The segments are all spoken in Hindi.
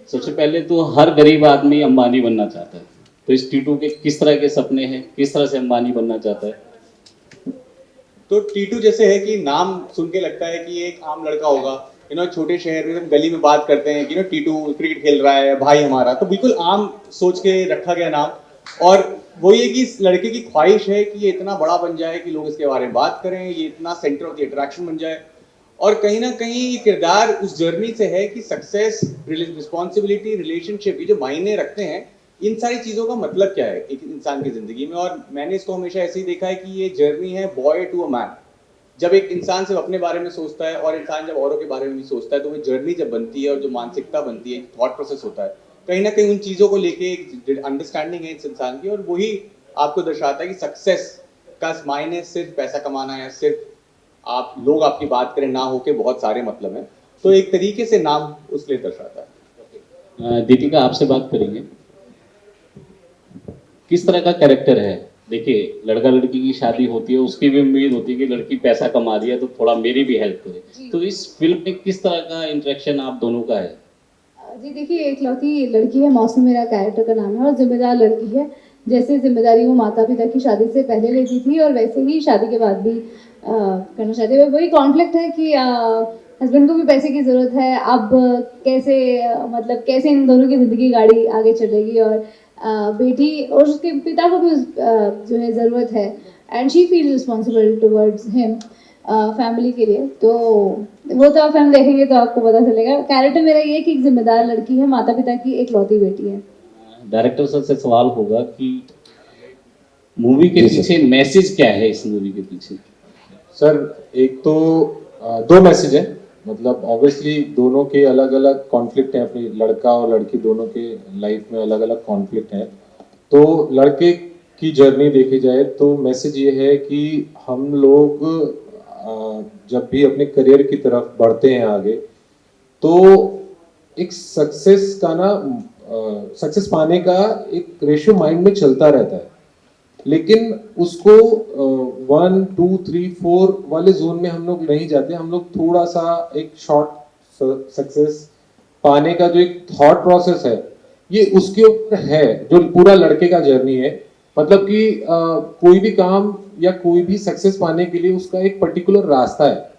सबसे पहले तो हर गरीब आदमी अंबानी बनना चाहता है, तो इस टीटू के किस तरह के सपने हैं, किस तरह से अंबानी बनना चाहता है? तो टीटू जैसे है कि नाम सुन के लगता है कि ये एक आम लड़का होगा। छोटे शहर में हम गली में बात करते हैं कि टीटू क्रिकेट खेल रहा है भाई हमारा, तो बिल्कुल आम सोच के रखा गया नाम। और वो ये कि इस लड़के की ख्वाहिश है कि ये इतना बड़ा बन जाए कि लोग इसके बारे में बात करें, ये इतना सेंटर ऑफ द अट्रैक्शन बन जाए। और कहीं ना कहीं ये किरदार उस जर्नी से है कि सक्सेस, रिस्पॉन्सिबिलिटी, रिलेशनशिप, ये जो मायने रखते हैं, इन सारी चीज़ों का मतलब क्या है एक इंसान की ज़िंदगी में। और मैंने इसको हमेशा ऐसे ही देखा है कि ये जर्नी है बॉय टू अ मैन। जब एक इंसान सिर्फ अपने बारे में सोचता है और इंसान जब औरों के बारे में भी सोचता है, तो वो जर्नी जब बनती है और जो मानसिकता बनती है, थॉट प्रोसेस होता है, कहीं ना कहीं उन चीज़ों को लेके एक अंडरस्टैंडिंग है इस इंसान की। और वही आपको दर्शाता है कि सक्सेस का मायने सिर्फ पैसा कमाना या सिर्फ आप लोग आपकी बात करें ना हो के बहुत सारे मतलब हैं। तो एक तरीके से नाम उसके लिए दर्शाता है। दीपिका, आपसे बात करेंगे, किस तरह का कैरेक्टर है? देखिए, लड़का लड़की की शादी होती है, उसकी भी उम्मीद होती है कि लड़की पैसा कमा रही है तो थोड़ा मेरी भी हेल्प करे, तो इस फिल्म में किस तरह का इंटरेक्शन आप दोनों का है? जी देखिए, एकलौती लड़की है, मौसम मेरा कैरेक्टर का नाम है, और जिम्मेदार लड़की है। जैसे जिम्मेदारी वो माता पिता की शादी से पहले लेती थी और वैसे ही शादी के बाद भी करना चाहती है। वही कॉन्फ्लिक्ट है कि हस्बैंड को भी पैसे की ज़रूरत है। अब कैसे मतलब कैसे इन दोनों की ज़िंदगी गाड़ी आगे चलेगी, और बेटी और उसके पिता को भी जो है ज़रूरत है, and she feel responsible towards him family के लिए। तो वो तो आप फिल्म देखेंगे तो आपको पता चलेगा। कैरेक्टर मेरा ये है कि एक जिम्मेदार लड़की है, माता पिता की एकलौती बेटी है। डायरेक्टर सर से सवाल होगा कि मूवी के पीछे मैसेज क्या है? इस मूवी के पीछे सर एक तो दो मैसेज है। मतलब ऑब्वियसली दोनों के अलग अलग कॉन्फ्लिक्ट हैं, अपनी लड़का और लड़की दोनों के लाइफ में अलग अलग कॉन्फ्लिक्ट हैं। तो लड़के की जर्नी देखी जाए तो मैसेज ये है कि हम लोग जब भी अपने करियर की तरफ बढ़ते हैं आगे, तो एक सक्सेस का ना सक्सेस पाने का एक रेशियो माइंड में चलता रहता है, लेकिन उसको 1 2 3 4 वाले जोन में हम लोग नहीं जाते। हम लोग थोड़ा सा एक शॉर्ट सक्सेस पाने का जो एक थॉट प्रोसेस है, ये उसके ऊपर है, जो पूरा लड़के का जर्नी है। मतलब कि कोई भी काम या कोई भी सक्सेस पाने के लिए उसका एक पर्टिकुलर रास्ता है,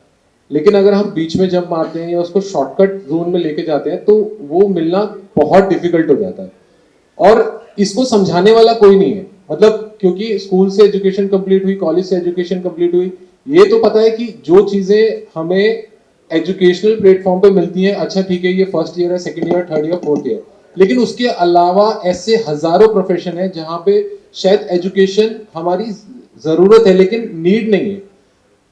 लेकिन अगर हम बीच में जंप मारते हैं या उसको शॉर्टकट जोन में लेके जाते हैं तो वो मिलना बहुत डिफिकल्ट हो जाता है। और इसको समझाने वाला कोई नहीं है। मतलब क्योंकि स्कूल से एजुकेशन कंप्लीट हुई, कॉलेज से एजुकेशन कंप्लीट हुई, ये तो पता है कि जो चीजें हमें एजुकेशनल प्लेटफॉर्म पे मिलती हैं, अच्छा ठीक है, ये फर्स्ट ईयर है, second year, third year, fourth year, लेकिन उसके अलावा ऐसे हजारों प्रोफेशन है जहां पे शायद एजुकेशन हमारी जरूरत है लेकिन नीड नहीं है।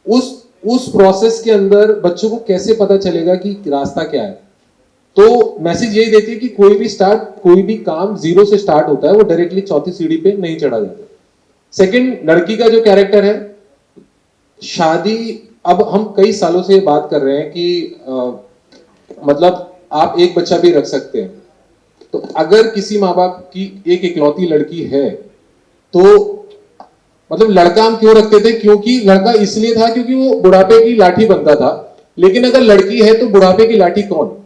उस प्रोसेस के अंदर बच्चों को कैसे पता चलेगा कि रास्ता क्या है? तो मैसेज यही देती है कि कोई भी काम जीरो से स्टार्ट होता है, वो डायरेक्टली चौथी सीढ़ी पे नहीं चढ़ा जाता। सेकंड, लड़की का जो कैरेक्टर है, शादी, अब हम कई सालों से बात कर रहे हैं कि मतलब आप एक बच्चा भी रख सकते हैं। तो अगर किसी माँ बाप की एक इकलौती लड़की है तो मतलब लड़का हम क्यों रखते थे? क्योंकि लड़का इसलिए था क्योंकि वो बुढ़ापे की लाठी बनता था, लेकिन अगर लड़की है तो बुढ़ापे की लाठी कौन?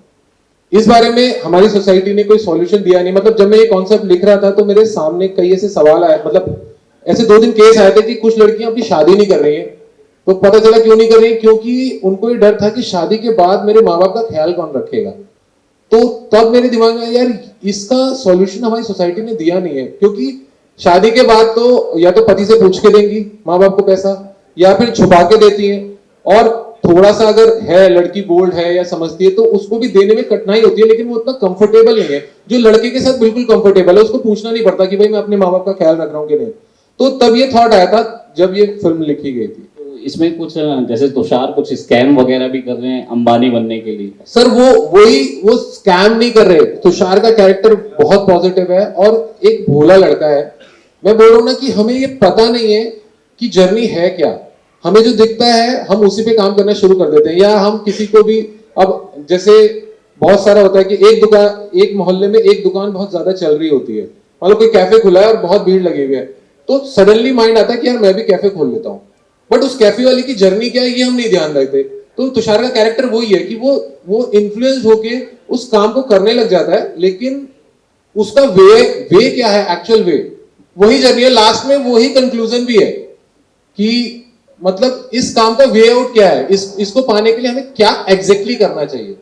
इस बारे में हमारी सोसाइटी ने कोई सॉल्यूशन दिया नहीं। मतलब जब मैं ये कॉन्सेप्ट लिख रहा था तो मेरे सामने कई ऐसे सवाल आए, मतलब ऐसे 2 दिन केस आए थे कि कुछ लड़कियां अपनी शादी नहीं कर रही हैं। तो पता चला क्यों नहीं कर रही? क्योंकि उनको ये डर था कि शादी के बाद मेरे माँ बाप का ख्याल कौन रखेगा। तो तब मेरे दिमाग में यार इसका सॉल्यूशन हमारी सोसाइटी ने दिया नहीं है, क्योंकि शादी के बाद तो या तो पति से पूछ के देंगी माँ बाप को पैसा, या फिर छुपा के देती हैं, और थोड़ा सा अगर है लड़की बोल्ड है या समझती है तो उसको भी देने में कठिनाई होती है, लेकिन वो उतना कंफर्टेबल नहीं है। जो लड़के के साथ बिल्कुल कंफर्टेबल है उसको पूछना नहीं पड़ता कि भाई मैं अपने माँ बाप का ख्याल रख रहा हूँ कि नहीं। तो तब ये थॉट आया था जब ये फिल्म लिखी गई थी। तो इसमें कुछ जैसे तुषार कुछ स्कैम वगैरह भी कर रहे हैं अंबानी बनने के लिए। सर वो स्कैम नहीं कर रहे। तुषार का कैरेक्टर बहुत पॉजिटिव है और एक भोला लड़का है। मैं बोल रहा हूँ ना कि हमें ये पता नहीं है कि जर्नी है क्या, हमें जो दिखता है हम उसी पे काम करना शुरू कर देते हैं। या हम किसी को भी, अब जैसे बहुत सारा होता है कि एक मोहल्ले में एक दुकान बहुत ज्यादा चल रही होती है, मतलब कोई कैफे खुला है और बहुत भीड़ लगी हुई है, तो सडनली माइंड आता है कि यार मैं भी कैफे खोल लेता हूँ। बट उस कैफे वाले की जर्नी क्या है ये हम नहीं ध्यान रखते। तो तुषार का कैरेक्टर वही है कि वो इन्फ्लुएंस होके उस काम को करने लग जाता है, लेकिन उसका वे क्या है, एक्चुअल वे वही जर्नी है, लास्ट में वही कंक्लूजन भी है कि मतलब इस काम का वे आउट क्या है, इसको पाने के लिए हमें क्या एग्जैक्टली करना चाहिए।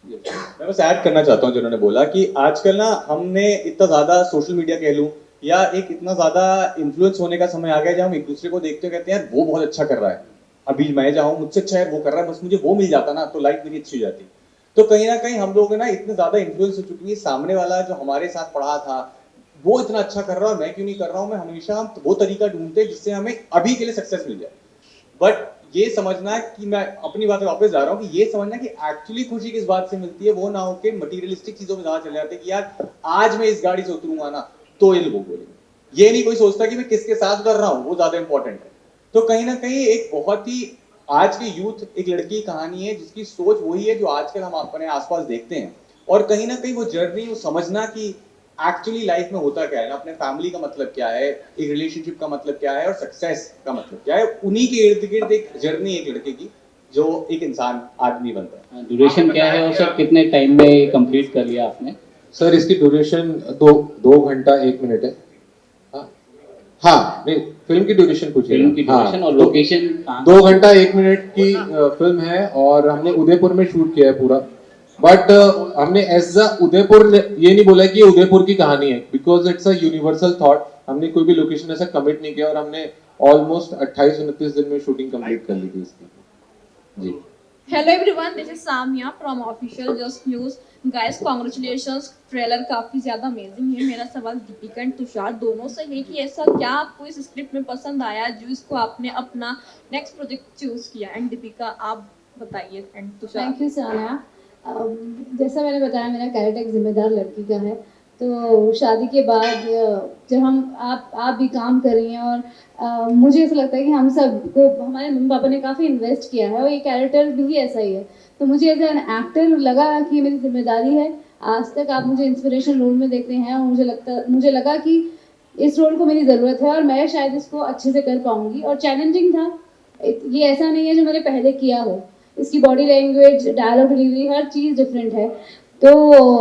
मैं बस ऐड करना चाहता हूँ जिन्होंने बोला कि आजकल ना हमने इतना ज्यादा सोशल मीडिया कह लूं या एक इतना ज्यादा इन्फ्लुएंस होने का समय आ गया जब हम एक दूसरे को देखते हो कहते हैं यार वो बहुत अच्छा कर रहा है, अभी मैं जाऊं मुझसे अच्छा है वो कर रहा है, बस मुझे वो मिल जाता ना तो लाइफ मेरी अच्छी हो जाती। तो कहीं ना कहीं हम लोग ना इतने ज्यादा इन्फ्लुएंस हो चुकी है, सामने वाला जो हमारे साथ पढ़ा था वो इतना अच्छा कर रहा है, मैं क्यों नहीं कर रहा हूँ, मैं हमेशा हम वो तरीका ढूंढते हैं जिससे हमें अभी के लिए सक्सेस मिल जाए। बट ये समझना है कि मैं अपनी बात पे वापस जा रहा हूँ कि ये समझना कि एक्चुअली खुशी किस बात से मिलती है, वो ना हो के मटीरियलिस्टिक चीजों में ज्यादा चले जाते हैं कि यार आज मैं इस गाड़ी से उतरूंगा ना तो ये लोग बोलेंगे, ये नहीं कोई सोचता कि मैं किसके साथ उतर रहा हूँ, वो ज्यादा इंपॉर्टेंट है। तो कहीं ना कहीं एक बहुत ही आज के यूथ एक लड़की की कहानी है जिसकी सोच वही है जो आजकल हम अपने आसपास देखते हैं, और कहीं ना कहीं वो जर्नी वो समझना कि एक्चुअली लाइफ में होता क्या है ना, अपने फैमिली का मतलब क्या है, एक रिलेशनशिप का मतलब क्या है और सक्सेस का मतलब क्या है, उन्हीं के इर्द गिर्द एक जर्नी एक लड़के की जो एक इंसान आदमी बनता है। ड्यूरेशन क्या है और सर कितने टाइम में कंप्लीट कर लिया आपने? सर इसकी ड्यूरेशन 2 घंटा 1 मिनट है। हाँ हाँ, नहीं फिल्म की ड्यूरेशन पूछिए। फिल्म की हाँ, ड्यूरेशन और लोकेशन कहाँ? 2 घंटा 1 मिनट की फिल्म है और हमने उदयपुर में शूट किया है पूरा। बट हमने ऐसा उदयपुर ये नहीं बोला कि ये उदयपुर की कहानी है, because it's a universal thought. हमने कोई भी लोकेशन ऐसा कमिट नहीं किया और हमने ऑलमोस्ट 28-29 दिन में शूटिंग कंप्लीट कर ली थी इसकी जी। Hello everyone, this is Samia from official just news. Guys congratulations, trailer काफी ज्यादा अमेजिंग है। मेरा सवाल दीपिका एंड तुषार दोनों से है कि ऐसा क्या आपको इस स्क्रिप्ट में पसंद आया जो इसको आपने अपना नेक्स्ट प्रोजेक्ट चूज किया। एंड दीपिका आप बताइए and Tushar. Thank you Sania. जैसा मैंने बताया मेरा कैरेक्टर एक जिम्मेदार लड़की का है, तो शादी के बाद जब आप भी काम कर रही हैं और मुझे ऐसा लगता है कि हम सब को हमारे मम्मी पापा ने काफ़ी इन्वेस्ट किया है और ये कैरेक्टर भी ऐसा ही है, तो मुझे एज एन एक्टर लगा कि ये मेरी जिम्मेदारी है। आज तक आप मुझे इंस्पिरेशन रोल में देखते हैं और मुझे लगा कि इस रोल को मेरी ज़रूरत है और मैं शायद इसको अच्छे से कर पाऊँगी। और चैलेंजिंग था, ये ऐसा नहीं है जो मैंने पहले किया हो, इसकी बॉडी लैंग्वेज, डायलॉग डिलीवरी, हर चीज़ डिफरेंट है, तो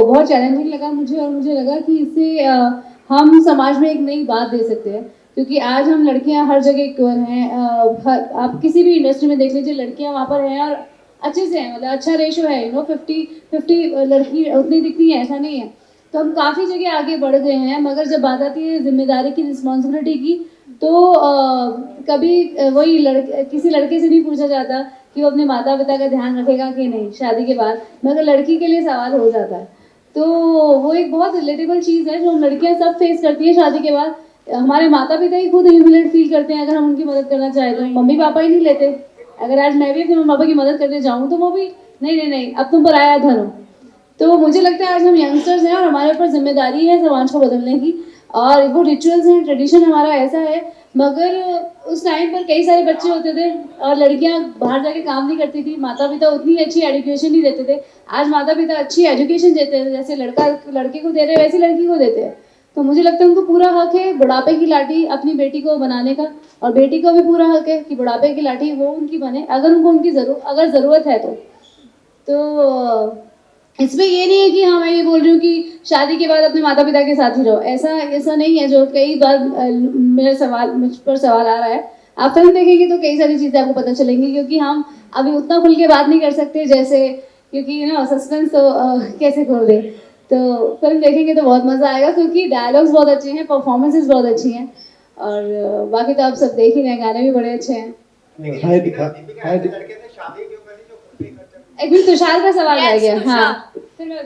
बहुत चैलेंजिंग लगा मुझे। और मुझे लगा कि इससे हम समाज में एक नई बात दे सकते हैं, क्योंकि आज हम लड़कियां हर जगह इक्वल हैं। आप किसी भी इंडस्ट्री में देख लीजिए, लड़कियां वहाँ पर हैं और अच्छे से हैं, मतलब अच्छा रेशो है, 50-50 लड़की उतनी दिखती है, ऐसा नहीं है। तो हम काफ़ी जगह आगे बढ़ गए हैं, मगर जब बात आती है जिम्मेदारी की, रिस्पॉन्सिबिलिटी की, तो कभी वही किसी लड़के से नहीं पूछा जाता कि वो अपने माता पिता का ध्यान रखेगा कि नहीं शादी के बाद, मगर लड़की के लिए सवाल हो जाता है। तो वो एक बहुत रिलेटेबल चीज़ है जो हम लड़कियां सब फेस करती है शादी के बाद। हमारे माता पिता ही खुद ह्यूमिलेट फील करते हैं अगर हम उनकी मदद करना चाहें तो, मम्मी पापा ही नहीं लेते। अगर आज मैं भी अपने मम्मी पापा की मदद करने जाऊँ तो वो भी नहीं अब तुम पर आया धरो। तो मुझे लगता है आज हम यंगस्टर्स हैं और हमारे ऊपर जिम्मेदारी है समाज को बदलने की, और वो रिचुअल्स हैं, ट्रेडिशन हमारा ऐसा है। मगर उस टाइम पर कई सारे बच्चे होते थे और लड़कियां बाहर जाके काम नहीं करती थी, माता पिता उतनी अच्छी एजुकेशन नहीं देते थे। आज माता पिता अच्छी एजुकेशन देते हैं, जैसे लड़का लड़के को दे रहे हैं वैसे लड़की को देते हैं। तो मुझे लगता है उनको पूरा हक है बुढ़ापे की लाठी अपनी बेटी को बनाने का, और बेटी को भी पूरा हक है कि बुढ़ापे की लाठी वो उनकी बने अगर उनको उनकी अगर ज़रूरत है तो इसमें ये नहीं है कि हाँ मैं ये बोल रही हूँ कि शादी के बाद अपने माता पिता के साथ ही रहो, ऐसा नहीं है जो कई बार मुझ पर सवाल आ रहा है। आप फिल्म देखेंगे तो कई सारी चीज़ें आपको पता चलेंगी, क्योंकि हम अभी उतना खुल के बात नहीं कर सकते जैसे, क्योंकि सस्पेंस तो कैसे खोल दे। तो फिल्म देखेंगे तो बहुत मज़ा आएगा, क्योंकि डायलॉग्स बहुत अच्छे हैं, परफॉर्मेंसेज बहुत अच्छी हैं, और बाकी तो आप सब देख ही रहे हैं, गाने भी बड़े अच्छे हैं। हाय दिखा एक मिनट, तुषार का सवाल रह गया। हाँ, फिर मैं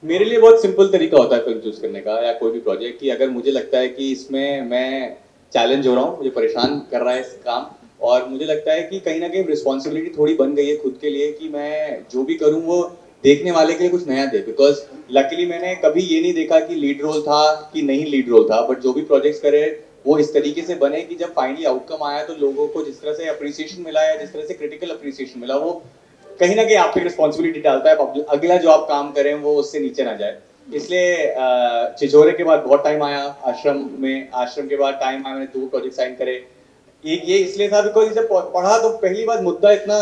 मेरे लिए बहुत सिंपल तरीका होता है फिल्म चूज करने का या कोई भी प्रोजेक्ट, कि अगर मुझे लगता है कि इसमें मैं चैलेंज हो रहा हूँ, मुझे परेशान कर रहा है इस काम, और मुझे लगता है कि कहीं ना कहीं रिस्पॉन्सिबिलिटी थोड़ी बन गई है खुद के लिए कि मैं जो भी करूँ वो देखने वाले के लिए कुछ नया दे। बिकॉज लकीली मैंने कभी ये नहीं देखा कि लीड रोल था कि नहीं लीड रोल था, बट जो भी प्रोजेक्ट्स करे वो इस तरीके से बने कि जब फाइनली आउटकम आया तो लोगों को जिस तरह से अप्रिसिएशन मिला या जिस तरह से क्रिटिकल अप्रिसिएशन मिला, वो कहीं ना कहीं आप पे रिस्पॉन्सिबिलिटी डालता है अगला जो आप काम करें वो उससे नीचे ना जाए। इसलिए छिछोरे के बाद बहुत टाइम आया, आश्रम के बाद टाइम आया, मैंने 2 प्रोजेक्ट साइन करे। एक ये इसलिए था बिकॉज जब पढ़ा तो पहली बात मुद्दा इतना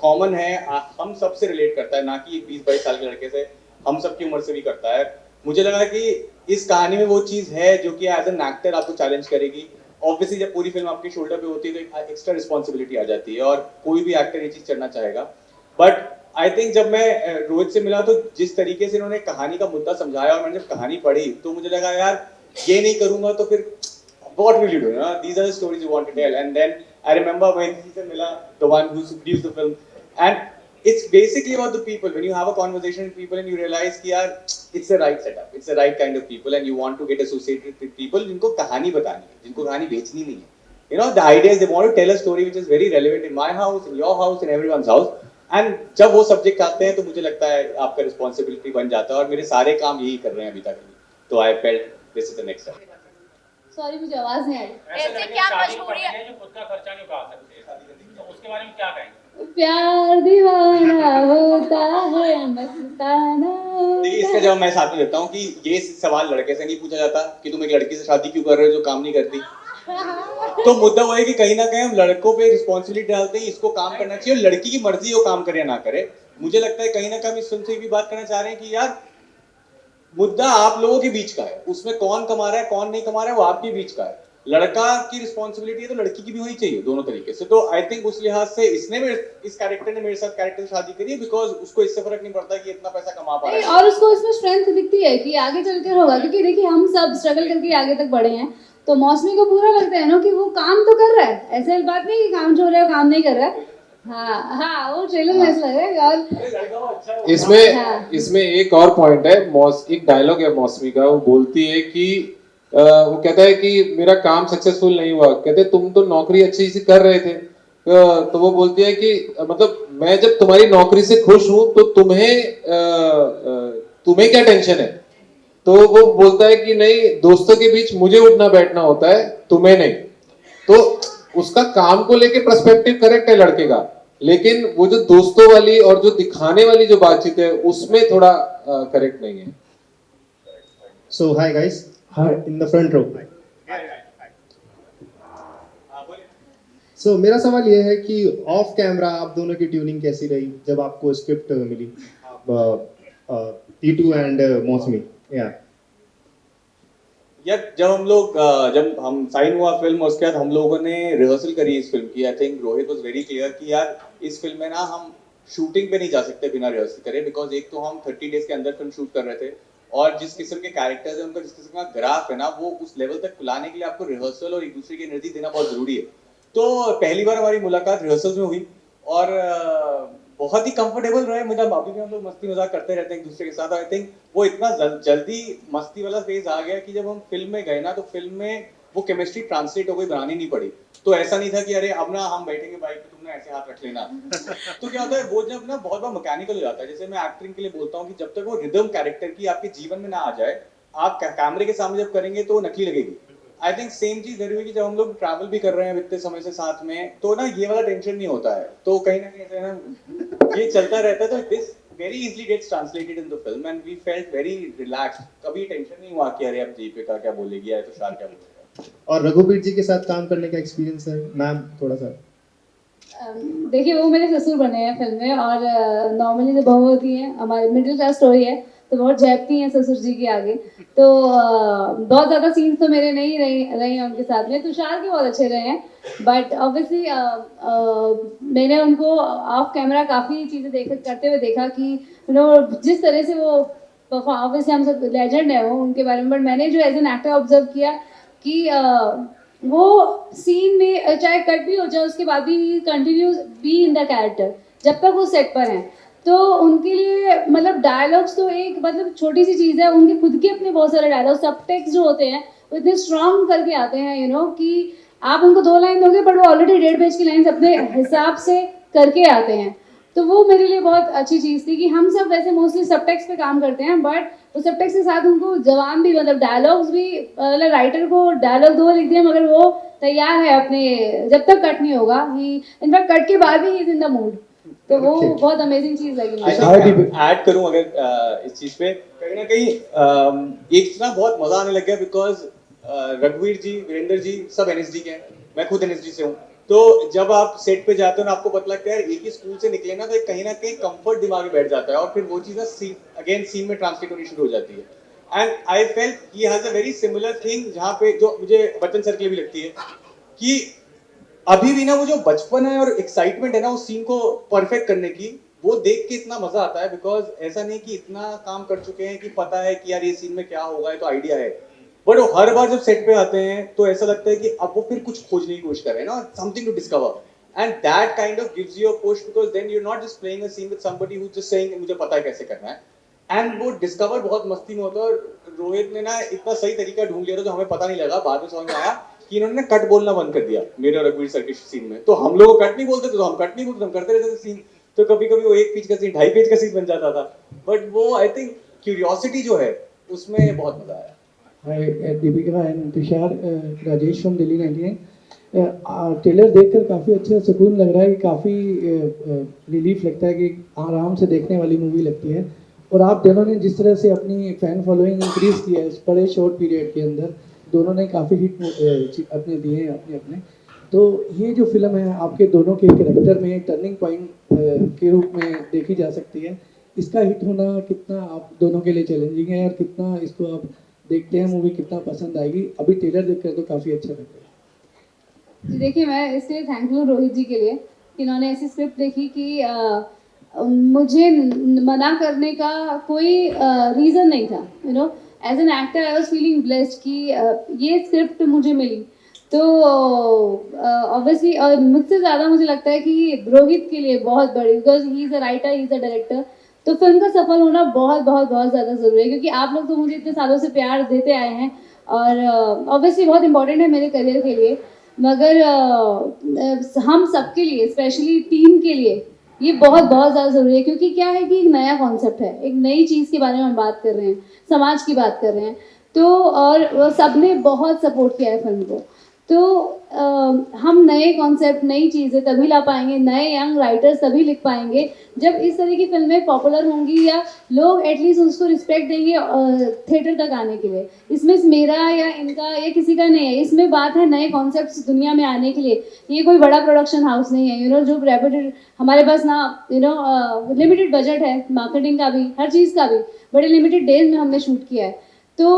कॉमन है, हम सबसे रिलेट करता है, ना कि 20-22 साल के लड़के से, हम सबकी उम्र से भी करता है। मुझे लगा कि इस कहानी में वो चीज़ है जो कि एज एन एक्टर आपको चैलेंज करेगी। ऑब्वियसली जब पूरी फिल्म आपके शोल्डर पे होती है तो एक एक्स्ट्रा रिस्पॉन्सिबिलिटी आ जाती है और कोई भी एक्टर ये चीज़ करना चाहेगा। बट आई थिंक जब मैं रोहित से मिला तो जिस तरीके से इन्होंने कहानी का मुद्दा समझाया और मैंने जब कहानी पढ़ी तो मुझे लगा यार ये नहीं करूंगा तो फिर what will you do? These are the stories you want to tell. And then I remember when Cesar Miller, the one who produced the film, and it's basically about the people. When you have a conversation with people and you realize कि यार it's the right setup, it's the right kind of people, and you want to get associated with people जिनको कहानी बतानी है, जिनको कहानी बेचनी नहीं है. You know, the idea is they want to tell a story which is very relevant in my house, in your house, in everyone's house. And जब वो सब्जेक्ट आते हैं तो मुझे लगता है आपका रिस्पॉन्सिबिलिटी बन जाता है और मेरे सारे काम यही कर रहे हैं अभी तक। तो I felt this is the next step. Sorry मुझे आवाज नहीं आ रही। ऐसे क्या मजबूरी है? जो खुद का खर्चा नहीं उठा सकते, तो उसके बारे में क्या कहेंगे? प्यार दीवाना होता है मस्ताना देखिए इसका जवाब मैं साथ में देता हूँ कि ये सवाल लड़के से नहीं पूछा जाता कि तुम एक लड़की से शादी क्यों कर रहे हो जो काम नहीं करती। तो मुद्दा वो है कि कहीं ना कहीं हम लड़कों पे रिस्पॉन्सिबिलिटी डालते हैं, इसको काम करना चाहिए और लड़की की मर्जी वो काम करे या ना करे। मुझे लगता है कहीं ना कहीं इस फिल्म से भी बात करना चाह रहे हैं कि यार मुद्दा आप लोगों के बीच का है, उसमें कौन कमा रहा है कौन नहीं कमा रहा है वो आपके बीच का है। लड़का की रिस्पॉन्सिबिलिटी है तो लड़की की भी होनी चाहिए, दोनों तरीके से। तो आई थिंक उस लिहाज से इस कैरेक्टर ने मेरे साथ कैरेक्टर से शादी करी है बिकॉज उसको इससे फर्क नहीं पड़ता कि इतना पैसा कमा पा रहा है। और उसको इसमें स्ट्रेंथ दिखती है कि आगे चलकर होगा, क्योंकि देखिए हम सब स्ट्रगल करके आगे तक बढ़े हैं। तो मौसमी को पूरा लगता है ना कि वो काम तो कर रहा है, ऐसे बात नहीं कि काम छोड़ रहा है काम नहीं कर रहा है। हाँ हाँ वो ट्रेलर में ऐसा लग रहा है। और इसमें एक और पॉइंट है, एक डायलॉग है मौसमी का, वो बोलती है कि वो कहता है कि मेरा काम सक्सेसफुल नहीं हुआ, कहते तुम तो नौकरी अच्छी सी कर रहे थे। तो वो बोलती है कि मतलब मैं जब तुम्हारी नौकरी से खुश हूं तो तुम्हें क्या टेंशन है। तो वो बोलता है कि नहीं, दोस्तों के बीच मुझे उठना बैठना होता है, तुम्हें नहीं। तो उसका काम को लेके पर्सपेक्टिव करेक्ट है लड़के का, लेकिन वो जो दोस्तों वाली और जो दिखाने वाली जो बातचीत है उसमें थोड़ा करेक्ट नहीं है। So hi guys, hi in the front row. So मेरा सवाल ये है कि ऑफ कैमरा आप दोनों की ट्यूनिंग कैसी रही जब आपको स्क्रिप्ट मिली, टीटू एंड मौसमी? यार जब हम साइन हुआ फिल्म उसके बाद हम लोगों ने रिहर्सल करी इस फिल्म की। I think Rohit was very clear कि यार इस फिल्म में ना हम शूटिंग पे नहीं जा सकते बिना रिहर्सल करे, बिकॉज एक तो हम 30 डेज के अंदर फिल्म शूट कर रहे थे और जिस किस्म के कैरेक्टर्स है उनका जिस किस्म का ग्राफ है ना वो उस लेवल तक लाने के लिए आपको रिहर्सल और एक दूसरे की एनर्जी देना बहुत जरूरी है। तो पहली बार हमारी मुलाकात रिहर्सल्स में हुई और बहुत ही कंफर्टेबल रहे। मतलब अभी भी हम लोग मस्ती मजाक करते रहते हैं एक दूसरे के साथ। आई थिंक वो इतना जल्दी मस्ती वाला फेज आ गया कि जब हम फिल्म में गए ना तो फिल्म में वो केमिस्ट्री ट्रांसलेट हो गई, बनानी नहीं पड़ी। तो ऐसा नहीं था कि अरे अब ना हम बैठेंगे बाइक पे तुमने ऐसे हाथ रख लेना। तो क्या होता है वो जब ना बहुत बार मैकेनिकल हो जाता है। जैसे मैं एक्टिंग के लिए बोलता हूँ कि जब तक वो रिदम कैरेक्टर की आपके जीवन में ना आ जाए, आप कैमरे के सामने जब करेंगे तो वो नकली लगेगी। आई थिंक सेम चीज जरूरी है कि जब हम लोग ट्रैवल भी कर रहे हैं इतने समय से साथ में तो ना ये वाला टेंशन नहीं होता है। तो कहीं ना कहीं ना ये चलता रहता है। तो this very easily gets translated in the film and we felt very relaxed. कभी टेंशन नहीं हुआ कि अरे अब दीपिका क्या बोलेगी या तुषार क्या बोलेगा। और रघुवीर जी के साथ काम करने का एक्सपीरियंस है मैम थोड़ा सा? देखिए वो मेरे ससुर बने हैं फिल्म में और नॉर्मली जो बहू होती है हमारे मिडिल क्लास स्टोरी है तो बहुत झेपती हैं ससुर जी के आगे। तो बहुत ज़्यादा सीन्स तो मेरे नहीं रहे हैं उनके साथ में। तुषार के बहुत अच्छे रहे हैं बट ऑब्वियसली मैंने उनको ऑफ कैमरा काफ़ी चीज़ें करते हुए देखा कि जिस तरह से वो ऑब्वियसली हम सब लेजेंड है वो उनके बारे में, बट मैंने जो एज एन एक्टर ऑब्जर्व किया कि वो सीन में चाहे कट भी हो जाए उसके बाद भी continuous be in the character जब तक वो सेट पर हैं। तो उनके लिए मतलब डायलॉग्स तो एक मतलब छोटी सी चीज़ है, उनके खुद के अपने बहुत सारे डायलॉग्स सब टेक्स्ट जो होते हैं वो इतने स्ट्रॉन्ग करके आते हैं कि आप उनको 2 लाइन दोगे बट वो ऑलरेडी 1.5 पेज की लाइन्स अपने हिसाब से करके आते हैं। तो वो मेरे लिए बहुत अच्छी चीज़ थी कि हम सब वैसे मोस्टली सब टेक्स्ट पे काम करते हैं बट वो सब टेक्स्ट के साथ उनको जवान भी मतलब डायलॉग्स भी मतलब राइटर को डायलॉग 2 लिख दिए मगर वो तैयार है अपने जब तक कट नहीं होगा ही इनफैक्ट कट के बाद भी he is in the mood. तो वो बहुत अमेजिंग चीज लगी मुझे। ऐड करूं अगर इस चीज पे कहीं ना कहीं एक ना बहुत मजा आने लग गया बिकॉज रघुवीर जी वीरेंद्र जी सब एनएसडी के हैं। मैं खुद एनएसडी से हूँ, तो जब आप सेट पे जाते हो ना आपको पता लगता है यार एक ही स्कूल से निकले ना तो एक कहीं ना कहीं कंफर्ट दिमाग में बैठ जाता है और फिर वो चीज़ ना सीन में ट्रांसलेट होनी शुरू हो जाती है. And I felt he has a very similar thing जहाँ पे जो मुझे बच्चन सर के लिए भी लगती है कि अभी भी ना वो जो बचपन है और एक्साइटमेंट है ना उस सीन को परफेक्ट करने की, वो देख के इतना मजा आता है. बिकॉज ऐसा नहीं कि इतना काम कर चुके हैं कि पता है कि यार ये सीन में क्या होगा, ये तो आइडिया है, बट वो हर बार जब सेट पे आते हैं तो ऐसा लगता है कि अब वो फिर कुछ खोजने की कोशिश कर रहे हैं ना, something to discover. And that kind of gives you a push because then you are not just playing a scene with somebody who just saying मुझे पता है कैसे करना है. एंड वो डिस्कवर बहुत मस्ती में होता है. और रोहित ने ना इतना सही तरीका ढूंढ लिया था जो हमें पता नहीं लगा, बाद में समझ में आया कि इन्होंने कट बोलना बंद कर दिया मेरे और रघुवीर सर के सीन में. तो हम लोग कट नहीं बोलते थे तो हम कट नहीं बोलते, हम करते रहते थे सीन. तो कभी कभी वो 1 पेज का सीन 2.5 पेज का सीन बन जाता था. बट वो आई थिंक क्यूरियोसिटी जो है उसमें बहुत मजा आया. Hi, Deepika and Tushar, Rajesh from Delhi 99. Trailer देखकर काफ़ी अच्छा सुकून लग रहा है कि काफ़ी रिलीफ लगता है कि आराम से देखने वाली मूवी लगती है. और आप दोनों ने जिस तरह से अपनी फ़ैन फॉलोइंग इंक्रीज़ की है इस बड़े शॉर्ट पीरियड के अंदर, दोनों ने काफ़ी हिट अपने दिए हैं अपने. तो ये जो फिल्म है आपके दोनों के कैरेक्टर में टर्निंग पॉइंट के रूप में देखी जा सकती है. इसका हिट होना कितना आप दोनों के लिए चैलेंजिंग है और कितना इसको आप देखते हैं मूवी कितना पसंद आएगी? अभी ट्रेलर देखकर तो काफ़ी अच्छा लग रहा है. जी देखिए, मैं इसलिए थैंकफुल रोहित जी के लिए कि इन्होंने ऐसी स्क्रिप्ट देखी कि मुझे मना करने का कोई रीज़न नहीं था. As an actor I was feeling blessed कि ये स्क्रिप्ट मुझे मिली. तो ऑब्वियसली और मुझसे ज़्यादा मुझे लगता है कि रोहित के लिए बहुत बड़ी, because he is a writer, he is a director. तो फिल्म का सफल होना बहुत बहुत बहुत ज़्यादा ज़रूरी है, क्योंकि आप लोग तो मुझे इतने सालों से प्यार देते आए हैं और ऑब्वियसली बहुत इंपॉर्टेंट है मेरे करियर के लिए. मगर हम सबके लिए, स्पेशली टीम के लिए ये बहुत बहुत ज़्यादा ज़रूरी है, क्योंकि क्या है कि एक नया कॉन्सेप्ट है, एक नई चीज़ के बारे में हम बात कर रहे हैं, समाज की बात कर रहे हैं. तो और सबने बहुत सपोर्ट किया है फिल्म को. तो हम नए कॉन्सेप्ट, नई चीज़ें तभी ला पाएंगे, नए यंग राइटर्स तभी लिख पाएंगे जब इस तरह की फिल्में पॉपुलर होंगी या लोग एटलीस्ट उसको रिस्पेक्ट देंगे थिएटर तक आने के लिए. इसमें मेरा या इनका या किसी का नहीं है, इसमें बात है नए कॉन्सेप्ट्स दुनिया में आने के लिए. ये कोई बड़ा प्रोडक्शन हाउस नहीं है जो रेप्यूटेड, हमारे पास ना लिमिटेड बजट है, मार्केटिंग का भी, हर चीज़ का भी, बड़े लिमिटेड डेज में हमने शूट किया है. तो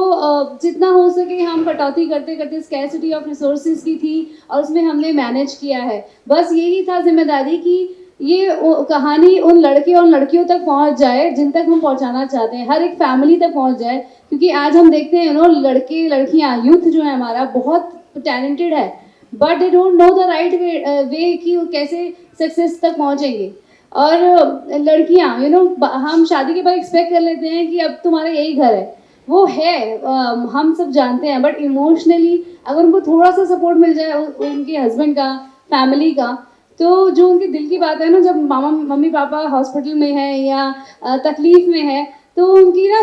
जितना हो सके हम कटौती करते करते स्कैर्सिटी ऑफ रिसोर्सेज की थी और उसमें हमने मैनेज किया है. बस यही था जिम्मेदारी कि ये कहानी उन लड़के और लड़कियों तक पहुंच जाए जिन तक हम पहुंचाना चाहते हैं, हर एक फैमिली तक पहुंच जाए. क्योंकि आज हम देखते हैं लड़के लड़कियां, यूथ जो है हमारा बहुत टैलेंटेड है, but they don't know the right way कि वो कैसे सक्सेस तक पहुंचेंगे. और लड़कियां हम शादी के बाद एक्सपेक्ट कर लेते हैं कि अब तुम्हारा यही घर है. वो है, हम सब जानते हैं, बट इमोशनली अगर उनको थोड़ा सा सपोर्ट मिल जाए उनके हस्बैंड का, फैमिली का, तो जो उनके दिल की बात है ना, जब मम्मी पापा हॉस्पिटल में है या तकलीफ में है, तो उनकी ना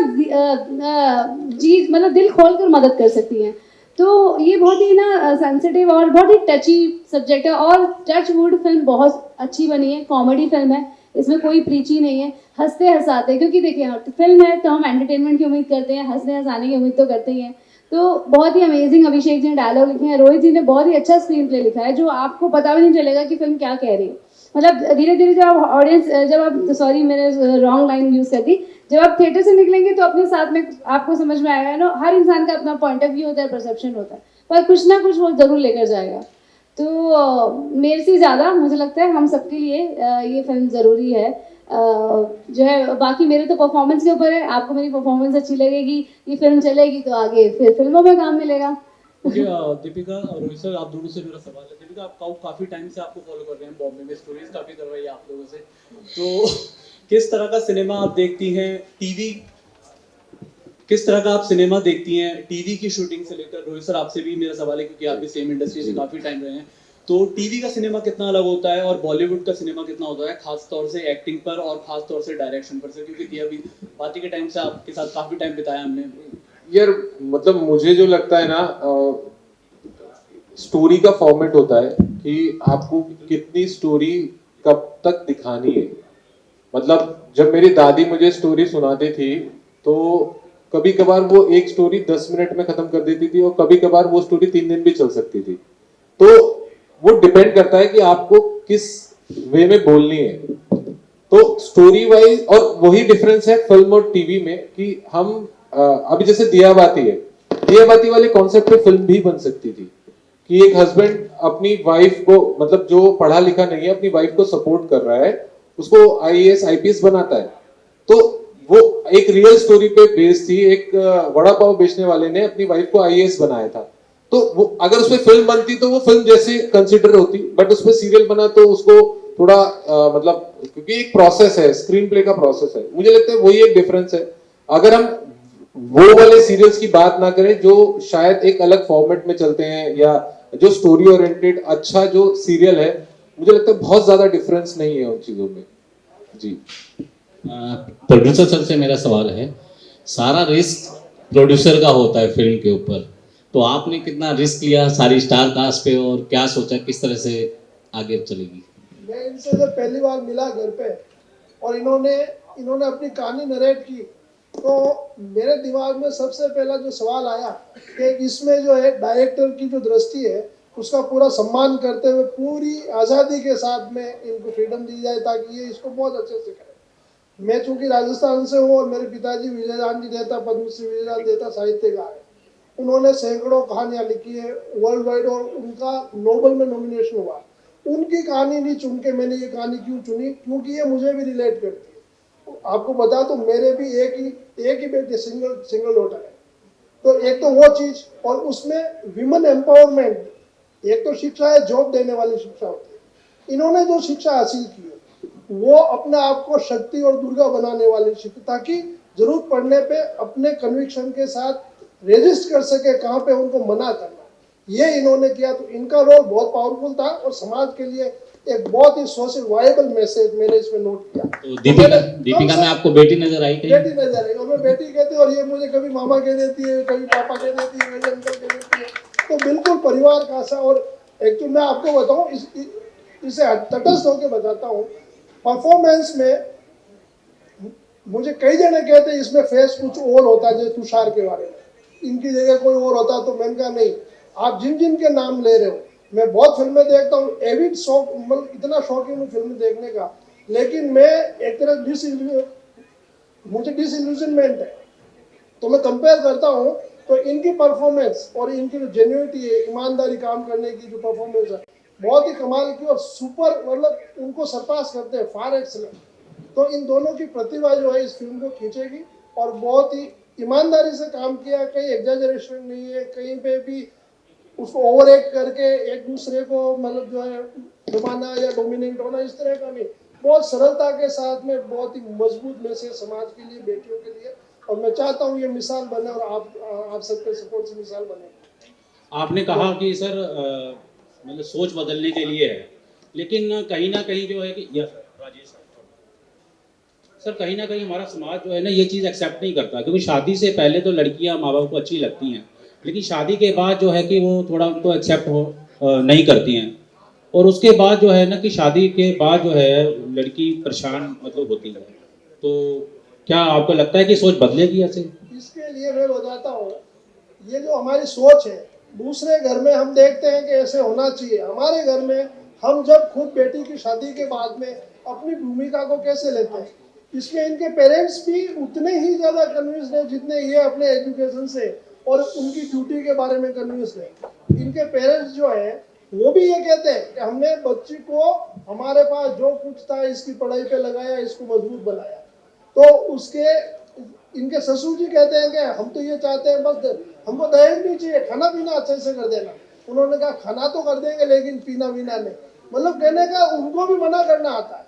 जी मतलब दिल खोल कर मदद कर सकती हैं. तो ये बहुत ही ना सेंसिटिव और बहुत ही टची सब्जेक्ट है. और टच वुड फिल्म बहुत अच्छी बनी है, कॉमेडी फिल्म है, इसमें कोई प्रीची नहीं है, हंसते हंसाते. क्योंकि देखिए फिल्म है तो हम एंटरटेनमेंट की उम्मीद करते हैं, हंसने हंसाने की उम्मीद तो करते ही हैं. तो बहुत ही अमेजिंग अभिषेक जी ने डायलॉग लिखे हैं, रोहित जी ने बहुत ही अच्छा स्क्रीन प्ले लिखा है, जो आपको पता भी नहीं चलेगा कि फिल्म क्या कह रही है. मतलब धीरे धीरे जब आप ऑडियंस, जब आप, सॉरी मैंने रॉन्ग लाइन यूज़ कर दी, जब आप थिएटर से निकलेंगे तो अपने साथ में आपको समझ में आएगा हर इंसान का अपना पॉइंट ऑफ व्यू होता है, परसेप्शन होता है, पर कुछ ना कुछ वो ज़रूर लेकर जाएगा. तो मेरे से ज़्यादा मुझे लगता है हम सबके लिए ये फिल्म ज़रूरी है. जो है बाकी मेरे तो परफॉर्मेंस के ऊपर है, आपको मेरी परफॉर्मेंस अच्छी लगेगी, ये फिल्म चलेगी तो आगे फिर फिल्मों में काम मिलेगा. ओके, दीपिका और रोहित सर, आप दोनों से मेरा सवाल है. दीपिका, आप काफ़ी टाइम से आपको फॉलो कर रहे हैं, बॉम्बे में स्टोरीज काफ़ी करवाई है आप लोगों से, तो किस तरह का सिनेमा आप देखती हैं? टीवी, किस तरह का आप सिनेमा देखती हैं टीवी की शूटिंग से लेकर? रोहित सर, आपसे भी मेरा सवाल है क्योंकि आप भी सेम इंडस्ट्री से काफ़ी टाइम रहे हैं, तो टीवी का सिनेमा कितना अलग होता है और बॉलीवुड का सिनेमा कितना होता है, खास तौर से एक्टिंग पर और खास तौर से डायरेक्शन पर? क्योंकि अभी बाकी के टाइम से आपके साथ काफ़ी टाइम बिताया हमने. यार मतलब मुझे जो लगता है ना, स्टोरी का फॉर्मेट होता है कि आपको कितनी स्टोरी कब तक दिखानी है. मतलब जब मेरी दादी मुझे स्टोरी सुनाती थी तो कभी कभार वो एक स्टोरी 10 मिनट में खत्म कर देती थी और कभी कभार वो स्टोरी 3 दिन भी चल सकती थी. तो वो डिपेंड करता है कि आपको किस वे में बोलनी है। तो स्टोरी वाइज, और वही डिफरेंस है फिल्म और टीवी में कि हम अभी जैसे दिया बाती है, दिया बाती वाले कॉन्सेप्ट पे फिल्म भी बन सकती थी कि एक हस्बैंड अपनी वाइफ को, मतलब जो पढ़ा लिखा नहीं है, अपनी वाइफ को सपोर्ट कर रहा है, उसको आईएएस आईपीएस बनाता है। तो वो एक रियल स्टोरी पे बेस्ड थी। एक वड़ा पाव बेचने वाले ने अपनी वाइफ को आईएएस बनाया था। तो वो अगर उसमें फिल्म बनती तो वो फिल्म जैसे कंसिडर होती, बट उसमें सीरियल बना तो उसको थोड़ा मतलब, क्योंकि एक प्रोसेस है, स्क्रीन प्ले का प्रोसेस है। मुझे लगता है वही एक डिफरेंस है। अगर हम वो वाले सीरियल्स की बात ना करें जो शायद एक अलग फॉर्मेट में चलते हैं, या जो स्टोरी ओरिएंटेड अच्छा जो सीरियल है, मुझे लगता है बहुत ज्यादा डिफरेंस नहीं है उन चीजों में। जी प्रोड्यूसर सर से मेरा सवाल है, सारा रिस्क प्रोड्यूसर का होता है फिल्म के ऊपर, तो आपने कितना रिस्क लिया सारी स्टार कास्ट पे और क्या सोचा किस तरह से आगे चलेगी? मैं इनसे जब पहली बार मिला घर पे और इन्होंने अपनी कहानी नरेट की, तो मेरे दिमाग में सबसे पहला जो सवाल आया कि इसमें जो है डायरेक्टर की जो दृष्टि है उसका पूरा सम्मान करते हुए पूरी आज़ादी के साथ में इनको फ्रीडम दी जाए ताकि ये इसको बहुत अच्छे से करें। मैं चूंकि राजस्थान से हूँ और मेरे पिताजी विजयदान जी देता, पद्मश्री विजयदान देता साहित्यकार है। उन्होंने सैकड़ों कहानियाँ लिखी है वर्ल्ड वाइड और उनका नोबेल में नॉमिनेशन हुआ। उनकी कहानी नहीं चुन के मैंने ये कहानी क्यों चुनी, क्योंकि ये मुझे भी रिलेट करती है। आपको बता तो मेरे भी एक ही बेटे, सिंगल डॉटर है। तो एक तो वो चीज, और उसमें विमेन एम्पावरमेंट, एक तो शिक्षा है, जॉब देने वाली शिक्षा होती है। इन्होंने जो शिक्षा हासिल की है वो अपने आप को शक्ति और दुर्गा बनाने वाली शिक्षा, ताकि जरूरत पड़ने पे अपने कन्विक्शन के साथ रेजिस्ट कर सके कहाँ पे उनको मना करना, ये इन्होंने किया। तो इनका रोल बहुत पावरफुल था और समाज के लिए एक बहुत ही सोशल वायबल मैसेज मैंने इसमें नोट किया। तो दीपिका में आपको बेटी नजर आई कहीं? बेटी नजर आई, और मैं बेटी कहती हूँ और ये मुझे कभी मामा कह देती है, कभी पापा कह देती है, कभी अंकल कह देती है। तो बिल्कुल परिवार का सा। और एक तो मैं आपको बताऊँ, इसे तटस्थ होकर बताता हूँ, परफॉर्मेंस में मुझे कई जने कहते हैं इसमें फेस कुछ और होता है, जैसे तुषार के बारे में इनकी जगह कोई और होता, तो मैंने कहा नहीं, आप जिन जिन के नाम ले रहे हो, मैं बहुत फिल्में देखता हूँ, एविड शौक, मतलब इतना शौकीन हूँ फिल्म देखने का, लेकिन मैं एक तरह मुझे डिसइल्यूजनमेंट है। तो मैं कंपेयर करता हूँ तो इनकी परफॉर्मेंस और इनकी जो जेन्युइनिटी है, ईमानदारी काम करने की जो परफॉर्मेंस है, बहुत ही कमाल की और सुपर, मतलब उनको सरपास करते हैं, फार एक्सलेंट। तो इन दोनों की प्रतिभा जो है इस फिल्म को खींचेगी, और बहुत ही ईमानदारी से काम किया, कहीं एग्जैजरेशन नहीं है, कहीं पे भी उसको ओवर एक्ट करके एक दूसरे को मतलब जो है दबाना या डोमिनेट होना, इस तरह का नहीं, बहुत सरलता के साथ में बहुत ही मजबूत मैसेज समाज के लिए, बेटियों के लिए। और मैं चाहता हूँ ये मिसाल बने और आप सबके सपोर्ट से मिसाल बने। आपने कहा कि सर मतलब सोच बदलने के लिए है, लेकिन कहीं ना कहीं जो है कि राजेश सर, कहीं ना कहीं हमारा समाज जो है ना ये चीज़ एक्सेप्ट नहीं करता, क्योंकि शादी से पहले तो लड़कियां माँ बाप को अच्छी लगती हैं, लेकिन शादी के बाद जो है कि वो थोड़ा उनको एक्सेप्ट नहीं करती हैं। और उसके बाद जो है ना कि शादी के बाद जो है लड़की परेशान मतलब होती है। तो क्या आपको लगता है कि सोच बदलेगी ऐसे? इसके लिए मैं बताता हूँ, ये जो हमारी सोच है, दूसरे घर में हम देखते हैं कि ऐसे होना चाहिए, हमारे घर में हम जब खुद बेटी की शादी के बाद में अपनी भूमिका को कैसे लेते हैं, इसमें इनके पेरेंट्स भी उतने ही ज़्यादा कन्विंस्ड हैं जितने ये अपने एजुकेशन से और उनकी ड्यूटी के बारे में कन्विंस्ड हैं। इनके पेरेंट्स जो हैं वो भी ये कहते हैं कि हमने बच्ची को, हमारे पास जो कुछ था इसकी पढ़ाई पे लगाया, इसको मजबूत बनाया। तो उसके इनके ससुर जी कहते हैं कि हम तो ये चाहते हैं बस हमको दहेज नहीं चाहिए, खाना पीना अच्छे से कर देना। उन्होंने कहा खाना तो कर देंगे लेकिन पीना वीना नहीं। मतलब कहने का उनको भी मना करना आता है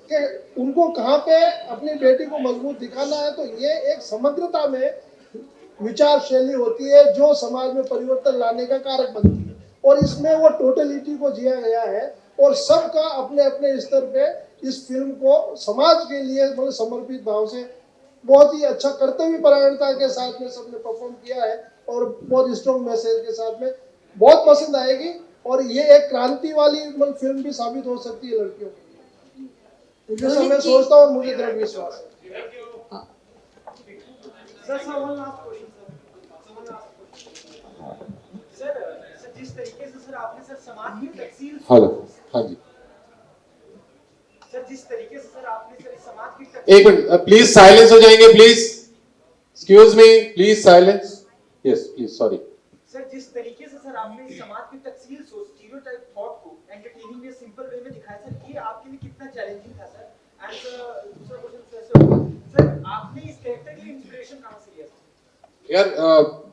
कि उनको कहाँ पे अपनी बेटी को मजबूत दिखाना है। तो ये एक समग्रता में विचार शैली होती है जो समाज में परिवर्तन लाने का कारक बनती है, और इसमें वो टोटलिटी को जिया गया है, और सबका अपने अपने स्तर पे इस फिल्म को समाज के लिए मतलब समर्पित भाव से बहुत ही अच्छा कर्तव्य परायणता के साथ में सबने परफॉर्म किया है, और बहुत स्ट्रॉन्ग मैसेज के साथ में बहुत पसंद आएगी। और ये एक क्रांति वाली मतलब फिल्म भी साबित हो सकती है लड़कियों के लिए, जैसा मैं सोचता हूँ, मुझे दृढ़ विश्वास है। सर जिस तरीके से सर आपने सर समाज की तकसीर हेलो, हाँ जी, सर जिस तरीके से सर आपने सर इस समाज की एक मिनट प्लीज साइलेंस हो जाएंगे please, excuse me please silence, yes please sorry. Sir जिस तरीके से सर आपने इस समाज की तकसील सोच स्टीरियोटाइप थॉट को एंटरटेनिंग में सिंपल वे में दिखाया सर, ये आपके लिए कितना चैलेंजिंग था सर? एंड सर दूसरा क्वेश्चन सर होगा, सर आपने इस कैरेक्टर के लिए इंस्पिरेशन कहां से लिया सर? यार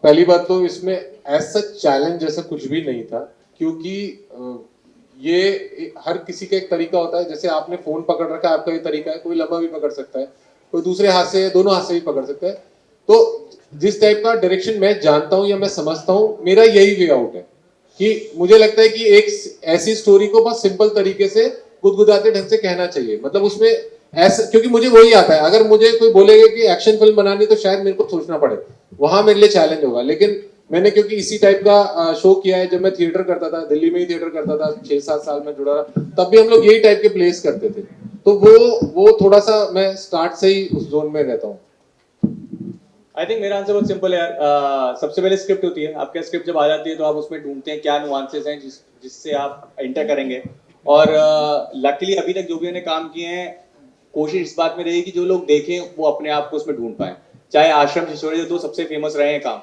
पहली बात तो इसमें ऐसा चैलेंज जैसा कुछ भी नहीं था, क्योंकि ये हर किसी का एक तरीका होता है। जैसे आपने फोन पकड़ रखा है, आपका ये तरीका है, कोई लंबा भी पकड़ सकता है, कोई दूसरे हाथ से, दोनों हाथ से भी पकड़ सकता है। तो जिस टाइप का डायरेक्शन मैं जानता हूँ या मैं समझता हूँ, मेरा यही वे आउट है कि मुझे लगता है कि एक ऐसी स्टोरी को बहुत सिंपल तरीके से गुदगुदाते ढंग से कहना चाहिए। मतलब उसमें ऐसा, क्योंकि मुझे वही आता है। अगर मुझे कोई बोलेगा कि एक्शन फिल्म बनानी, तो शायद मेरे को सोचना पड़े, वहां मेरे लिए चैलेंज होगा। लेकिन मैंने क्योंकि इसी टाइप का शो किया है, जब मैं थिएटर करता था, दिल्ली में ही थिएटर करता था, 6-7 साल में जुड़ा, तब भी हम लोग यही टाइप के प्लेस करते थे। तो वो थोड़ा सा मैं स्टार्ट से ही उस जोन में रहता हूँ। आई थिंक मेरा आंसर बहुत सिंपल है यार। सबसे पहले स्क्रिप्ट होती है, आपके स्क्रिप्ट जब आ जाती है तो आप उसमें ढूंढते हैं क्या नुआंसेस हैं जिससे आप एंटर करेंगे। और लकीली अभी तक जो भी मैंने काम किए हैं, कोशिश इस बात में रही कि जो लोग देखें वो अपने आप को उसमें ढूंढ पाए। चाहे आश्रम शिशोरी, जो सबसे फेमस रहे हैं काम,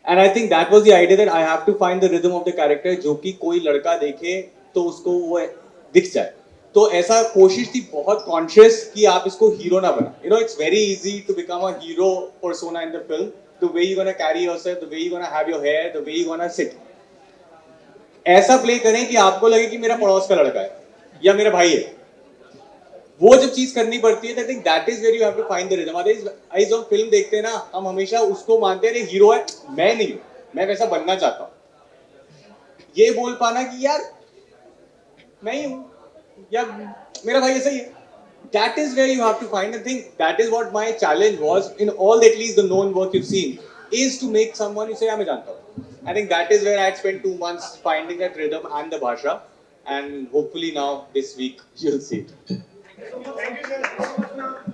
and I think that was the idea that I have to find the rhythm of the character, जो कि कोई लड़का देखे तो उसको वो दिख जाए। तो ऐसा कोशिश थी बहुत कॉन्शियस कि आप इसको हीरो ना बना। You know it's very easy to become a hero persona in the film, the way you gonna carry yourself, the way you gonna have your hair, the way you gonna sit. ऐसा प्ले करें कि आपको लगे कि मेरा पड़ोस का लड़का है या मेरा भाई है। वो जब चीज करनी पड़ती है, I think that is where you have to find the rhythm. Otherwise जो फिल्म देखते हैं ना, हम हमेशा उसको मानते हैं हीरो है, मैं नहीं हूं, मैं वैसा बनना चाहता हूं। ये बोल पाना कि यार मैं ही हूं या मेरा भाई ऐसा ही है, that is where you have to find. I think that is what my challenge was in all, at least the known work you've seen, is to make someone you say मैं जानता हूं. I think that is where I had spent 2 months finding that rhythm and the bhasha, and hopefully now this week you'll see it. Thank you sir.